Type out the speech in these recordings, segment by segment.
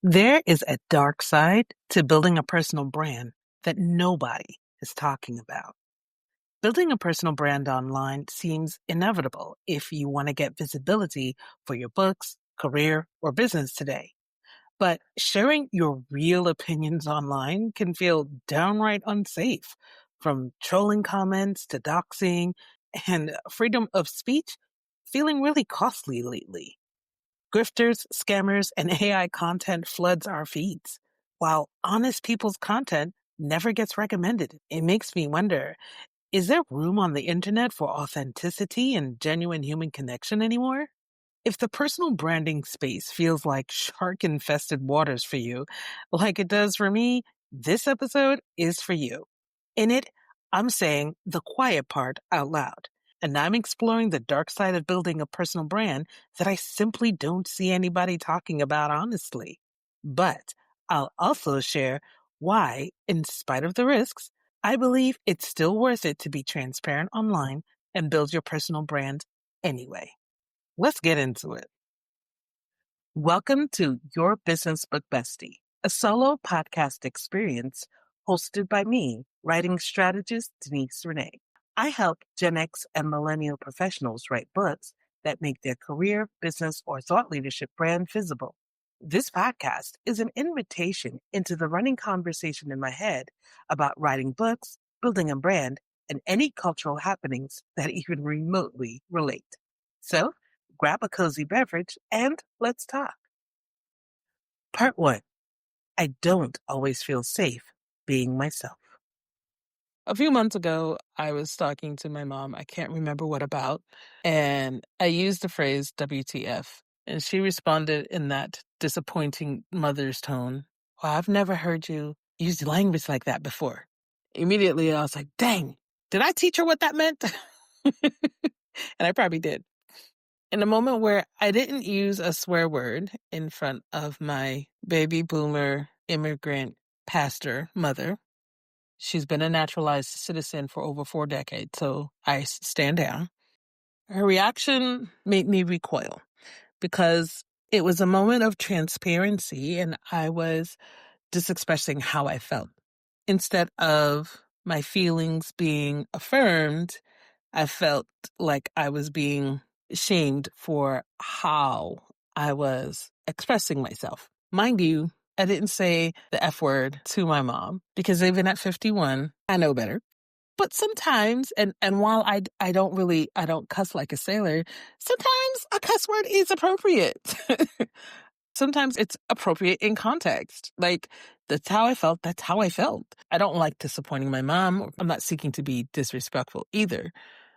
There is a dark side to building a personal brand that nobody is talking about. Building a personal brand online seems inevitable if you want to get visibility for your books, career, or business today. But sharing your real opinions online can feel downright unsafe, from trolling comments to doxing and freedom of speech feeling really costly lately. Grifters, scammers, and AI content floods our feeds, while honest people's content never gets recommended. It makes me wonder, is there room on the internet for authenticity and genuine human connection anymore? If the personal branding space feels like shark infested waters for you, like it does for me, this episode is for you. In it, I'm saying the quiet part out loud, and I'm exploring the dark side of building a personal brand that I simply don't see anybody talking about honestly. But I'll also share why, in spite of the risks, I believe it's still worth it to be transparent online and build your personal brand anyway. Let's get into it. Welcome to Your Business Book Bestie, a solo podcast experience hosted by me, writing strategist Denise Renee. I help Gen X and millennial professionals write books that make their career, business, or thought leadership brand visible. This podcast is an invitation into the running conversation in my head about writing books, building a brand, and any cultural happenings that even remotely relate. So, grab a cozy beverage and let's talk. Part 1. I don't always feel safe being myself. A few months ago, I was talking to my mom. I can't remember what about. And I used the phrase WTF. And she responded in that disappointing mother's tone. Well, I've never heard you use language like that before. Immediately, I was like, dang, did I teach her what that meant? And I probably did. In a moment where I didn't use a swear word in front of my baby boomer immigrant pastor mother, she's been a naturalized citizen for over 4 decades, so I stand down. Her reaction made me recoil because it was a moment of transparency and I was just expressing how I felt. Instead of my feelings being affirmed, I felt like I was being shamed for how I was expressing myself. Mind you, I didn't say the F word to my mom because even at 51, I know better. But sometimes, and while I don't cuss like a sailor, sometimes a cuss word is appropriate. Sometimes it's appropriate in context. Like, that's how I felt. That's how I felt. I don't like disappointing my mom. I'm not seeking to be disrespectful either.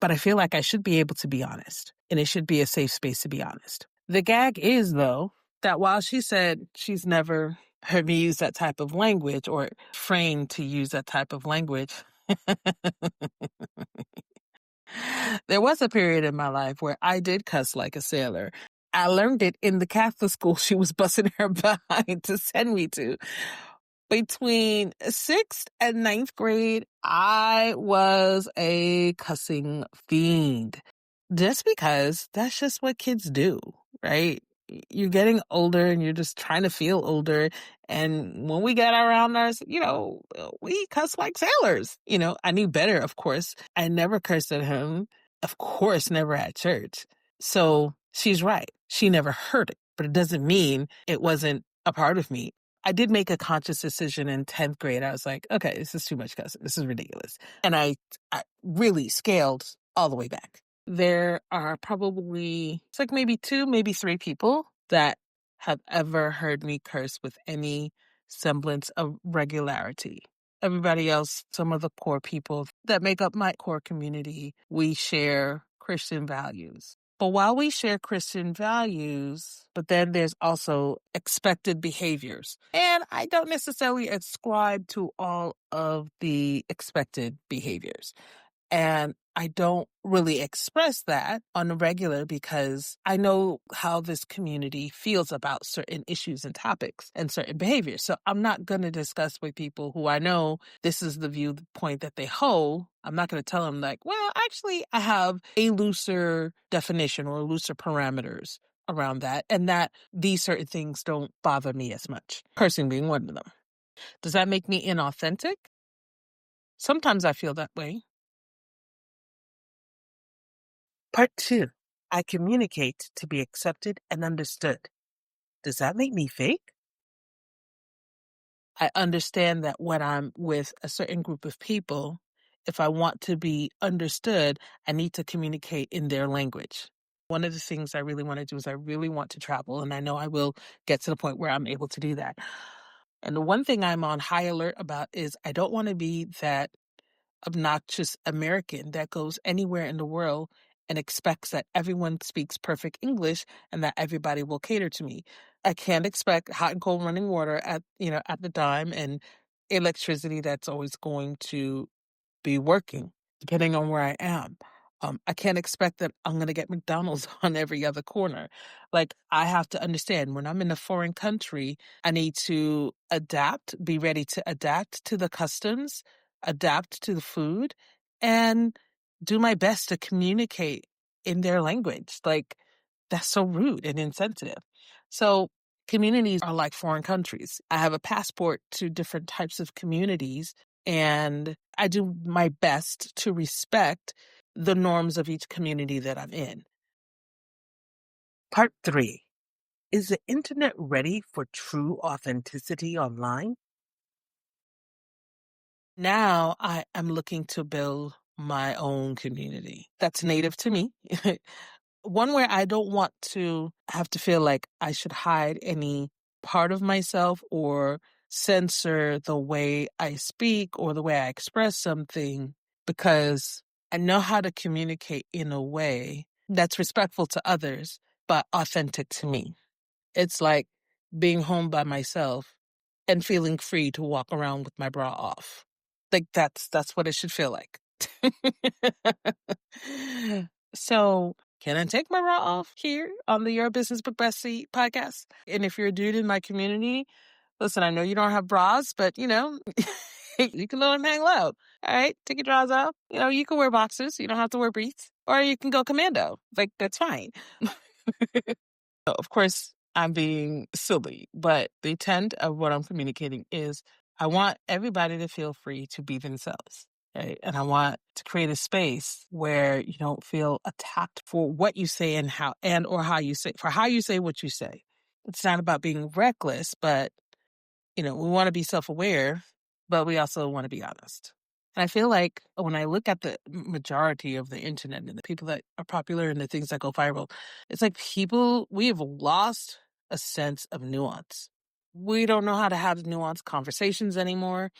But I feel like I should be able to be honest. And it should be a safe space to be honest. The gag is, though, that while she said she's never heard me use that type of language or framed to use that type of language, there was a period in my life where I did cuss like a sailor. I learned it in the Catholic school she was busting her behind to send me to. Between 6th and 9th grade, I was a cussing fiend. Just because that's just what kids do, right? You're getting older and you're just trying to feel older. And when we get around us, we cuss like sailors. I knew better, of course. I never cursed at him. Of course, never at church. So she's right. She never heard it, but it doesn't mean it wasn't a part of me. I did make a conscious decision in 10th grade. I was like, okay, this is too much cussing. This is ridiculous. And I really scaled all the way back. There are probably, it's like maybe 2, maybe 3 people that have ever heard me curse with any semblance of regularity. Everybody else, some of the core people that make up my core community, we share Christian values. But while we share Christian values, but then there's also expected behaviors. And I don't necessarily ascribe to all of the expected behaviors. And I don't really express that on a regular because I know how this community feels about certain issues and topics and certain behaviors. So I'm not going to discuss with people who I know this is the viewpoint that they hold. I'm not going to tell them like, well, actually, I have a looser definition or looser parameters around that, and that these certain things don't bother me as much, cursing being one of them. Does that make me inauthentic? Sometimes I feel that way. Part two, I communicate to be accepted and understood. Does that make me fake? I understand that when I'm with a certain group of people, if I want to be understood, I need to communicate in their language. One of the things I really want to do is I really want to travel, and I know I will get to the point where I'm able to do that. And the one thing I'm on high alert about is I don't want to be that obnoxious American that goes anywhere in the world and expects that everyone speaks perfect English and that everybody will cater to me. I can't expect hot and cold running water at the dime and electricity that's always going to be working, depending on where I am. I can't expect that I'm going to get McDonald's on every other corner. Like, I have to understand when I'm in a foreign country, I need to adapt, be ready to adapt to the customs, adapt to the food, and do my best to communicate in their language. Like, that's so rude and insensitive. So, communities are like foreign countries. I have a passport to different types of communities, and I do my best to respect the norms of each community that I'm in. Part three, is the internet ready for true authenticity online? Now I am looking to build my own community that's native to me. One where I don't want to have to feel like I should hide any part of myself or censor the way I speak or the way I express something, because I know how to communicate in a way that's respectful to others, but authentic to me. It's like being home by myself and feeling free to walk around with my bra off. Like, that's what it should feel like. So, can I take my bra off here on the Your Business Book Bestie podcast? And if you're a dude in my community, listen, I know you don't have bras, but you can let them hang low. All right, take your drawers off. You can wear boxers. You don't have to wear briefs, or you can go commando. Like, that's fine. Of course, I'm being silly, but the intent of what I'm communicating is I want everybody to feel free to be themselves. Right? And I want to create a space where you don't feel attacked for what you say and how you say what you say. It's not about being reckless, but we want to be self-aware, but we also want to be honest. And I feel like when I look at the majority of the internet and the people that are popular and the things that go viral, it's like we have lost a sense of nuance. We don't know how to have nuanced conversations anymore.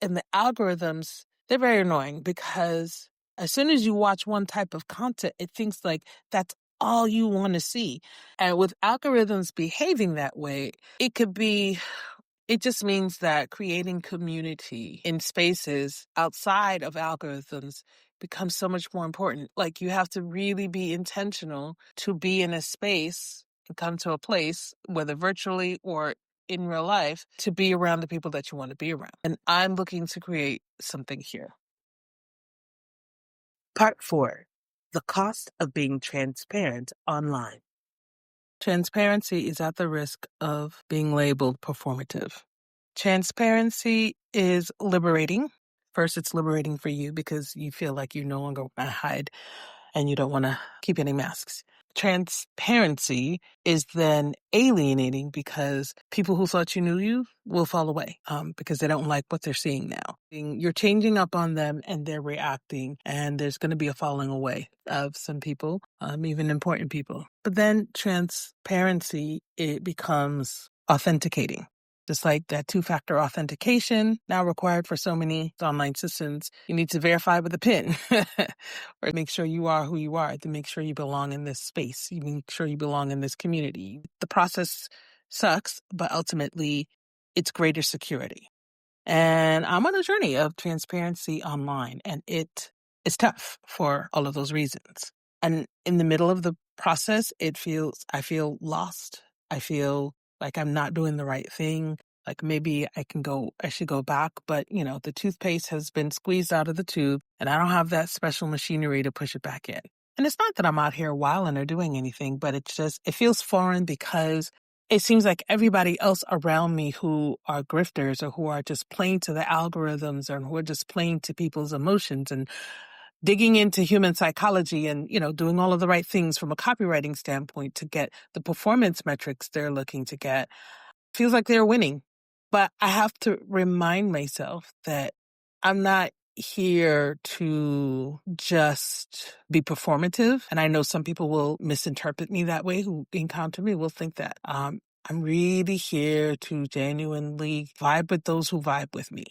And the algorithms, they're very annoying because as soon as you watch one type of content, it thinks like that's all you want to see. And with algorithms behaving that way, it just means that creating community in spaces outside of algorithms becomes so much more important. Like, you have to really be intentional to be in a space and come to a place, whether virtually or in real life, to be around the people that you want to be around. And I'm looking to create something here. Part four, the cost of being transparent online. Transparency is at the risk of being labeled performative. Transparency is liberating. First, it's liberating for you because you feel like you no longer want to hide and you don't want to keep any masks. Transparency is then alienating because people who thought you knew you will fall away because they don't like what they're seeing now. You're changing up on them and they're reacting, and there's going to be a falling away of some people, even important people. But then transparency, it becomes authenticating. Just like that two-factor authentication now required for so many online systems, you need to verify with a PIN or make sure you are who you are, to make sure you belong in this space. You make sure you belong in this community. The process sucks, but ultimately it's greater security. And I'm on a journey of transparency online, and it is tough for all of those reasons. And in the middle of the process, I feel lost. I feel like I'm not doing the right thing. Like, maybe I should go back, but the toothpaste has been squeezed out of the tube and I don't have that special machinery to push it back in. And it's not that I'm out here wilding or doing anything, but it's just, it feels foreign because it seems like everybody else around me who are grifters or who are just playing to the algorithms or who are just playing to people's emotions and digging into human psychology and, doing all of the right things from a copywriting standpoint to get the performance metrics they're looking to get, feels like they're winning. But I have to remind myself that I'm not here to just be performative. And I know some people will misinterpret me that way who encounter me will think that. I'm really here to genuinely vibe with those who vibe with me.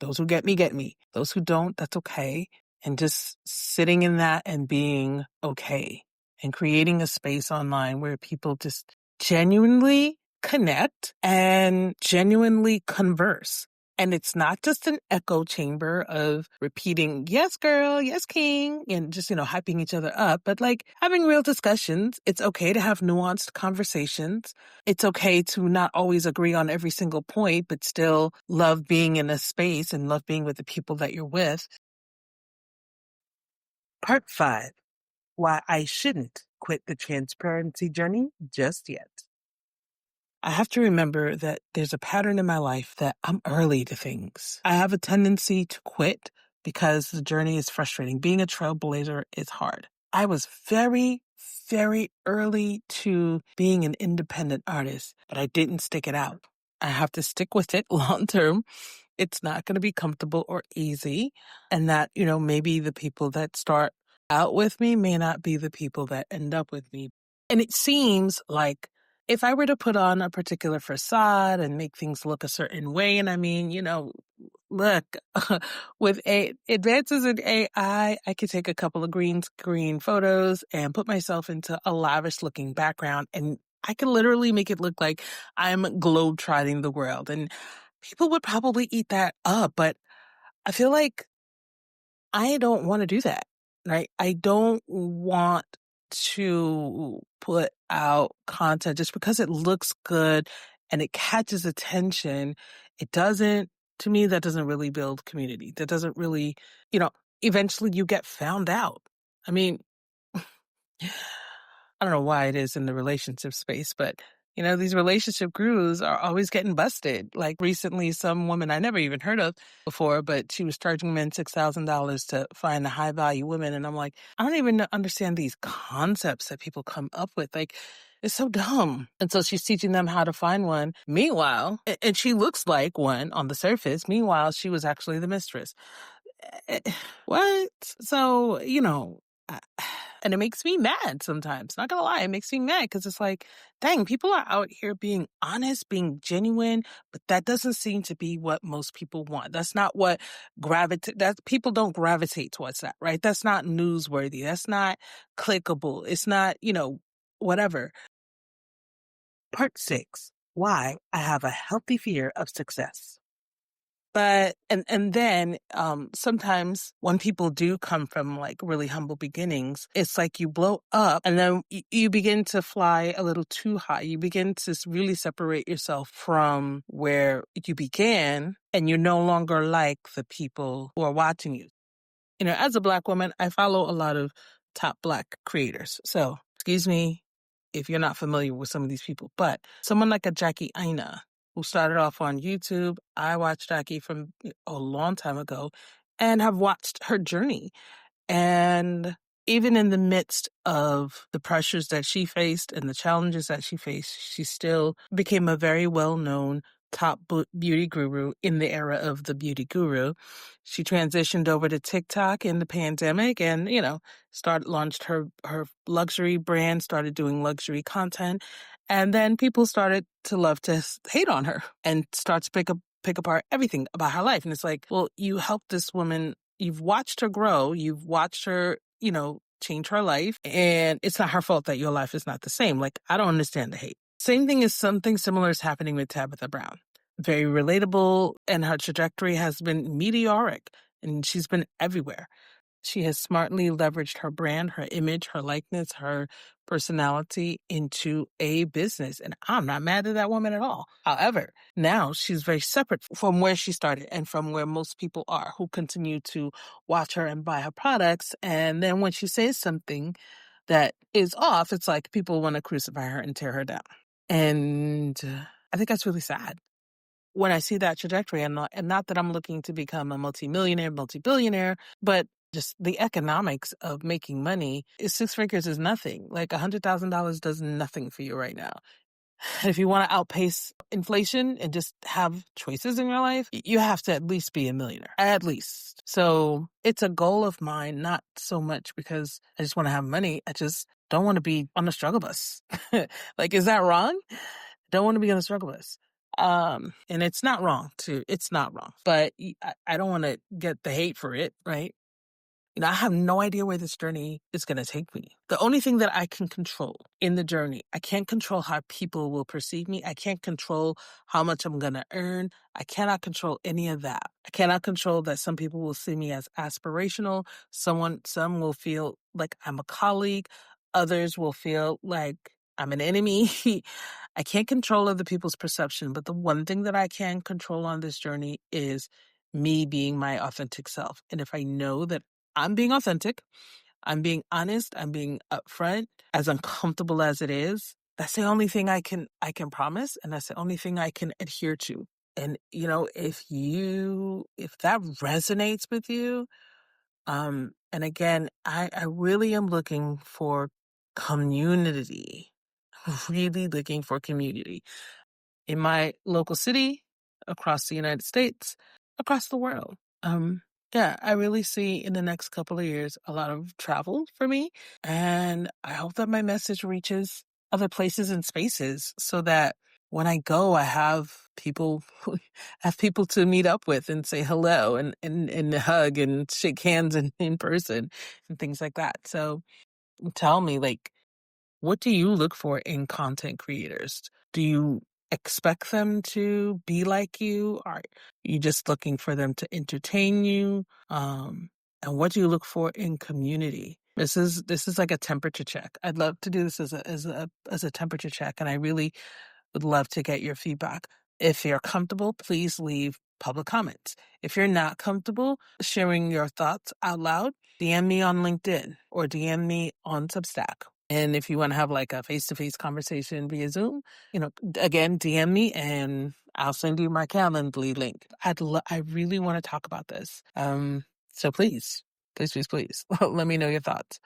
Those who get me, get me. Those who don't, that's okay. And just sitting in that and being okay and creating a space online where people just genuinely connect and genuinely converse. And it's not just an echo chamber of repeating, yes, girl, yes, king, and just, hyping each other up, but like having real discussions. It's okay to have nuanced conversations. It's okay to not always agree on every single point, but still love being in a space and love being with the people that you're with. Part 5, why I shouldn't quit the transparency journey just yet. I have to remember that there's a pattern in my life that I'm early to things. I have a tendency to quit because the journey is frustrating. Being a trailblazer is hard. I was very, very early to being an independent artist, but I didn't stick it out. I have to stick with it long term. It's not going to be comfortable or easy. And that, maybe the people that start out with me may not be the people that end up with me. And it seems like if I were to put on a particular facade and make things look a certain way, and I mean, look, with advances in AI, I could take a couple of green screen photos and put myself into a lavish looking background, and I could literally make it look like I'm globetrotting the world. And people would probably eat that up, but I feel like I don't want to do that, right? I don't want to put out content just because it looks good and it catches attention. It doesn't, to me, that doesn't really build community. That doesn't really, eventually you get found out. I mean, I don't know why it is in the relationship space, but these relationship gurus are always getting busted. Like recently, some woman I never even heard of before, but she was charging men $6,000 to find a high value woman. And I'm like, I don't even understand these concepts that people come up with. Like, it's so dumb. And so she's teaching them how to find one. Meanwhile, and she looks like one on the surface. Meanwhile, she was actually the mistress. What? So, and it makes me mad sometimes. Not gonna lie, it makes me mad because it's like, dang, people are out here being honest, being genuine, but that doesn't seem to be what most people want. That's not what that people don't gravitate towards that, right? That's not newsworthy. That's not clickable. It's not, whatever. Part 6, why I have a healthy fear of success. But, and then, sometimes when people do come from like really humble beginnings, it's like you blow up and then you begin to fly a little too high. You begin to really separate yourself from where you began and you're no longer like the people who are watching you. As a Black woman, I follow a lot of top Black creators. So, excuse me if you're not familiar with some of these people, but someone like a Jackie Aina, who started off on YouTube. I watched Jackie from a long time ago and have watched her journey. And even in the midst of the pressures that she faced and the challenges that she faced, she still became a very well-known top beauty guru in the era of the beauty guru. She transitioned over to TikTok in the pandemic and, launched her luxury brand, started doing luxury content. And then people started to love to hate on her and start to pick apart everything about her life. And it's like, well, you helped this woman. You've watched her grow. You've watched her, change her life. And it's not her fault that your life is not the same. Like, I don't understand the hate. Same thing is something similar is happening with Tabitha Brown. Very relatable. And her trajectory has been meteoric and she's been everywhere. She has smartly leveraged her brand, her image, her likeness, her personality into a business. And I'm not mad at that woman at all. However, now she's very separate from where she started and from where most people are who continue to watch her and buy her products. And then when she says something that is off, it's like people want to crucify her and tear her down. And I think that's really sad when I see that trajectory, and not that I'm looking to become a multimillionaire, multi-billionaire, but just the economics of making money is six figures is nothing. Like $100,000 does nothing for you right now. If you want to outpace inflation and just have choices in your life, you have to at least be a millionaire, at least. So it's a goal of mine, not so much because I just want to have money. I just don't want to be on the struggle bus. Like, is that wrong? Don't want to be on the struggle bus. And it's not wrong it's not wrong, but I don't want to get the hate for it, right? I have no idea where this journey is going to take me. The only thing that I can control in the journey, I can't control how people will perceive me. I can't control how much I'm going to earn. I cannot control any of that. I cannot control that some people will see me as aspirational. Some will feel like I'm a colleague. Others will feel like I'm an enemy. I can't control other people's perception, but the one thing that I can control on this journey is me being my authentic self. And if I know that I'm being authentic, I'm being honest, I'm being upfront, as uncomfortable as it is, that's the only thing I can promise, and that's the only thing I can adhere to. And if that resonates with you, and again, I really am looking for community. Really looking for community in my local city, across the United States, across the world. Yeah, I really see in the next couple of years a lot of travel for me. And I hope that my message reaches other places and spaces so that when I go, I have people to meet up with and say hello and hug and shake hands in person and things like that. So tell me, like, what do you look for in content creators? Do you expect them to be like you? Are you just looking for them to entertain you? And what do you look for in community? This is like a temperature check. I'd love to do this as a temperature check, and I really would love to get your feedback. If you're comfortable, please leave public comments. If you're not comfortable sharing your thoughts out loud, DM me on LinkedIn or DM me on Substack. And if you want to have like a face-to-face conversation via Zoom, again, DM me and I'll send you my Calendly link. I really want to talk about this. So please, please, please, please, let me know your thoughts.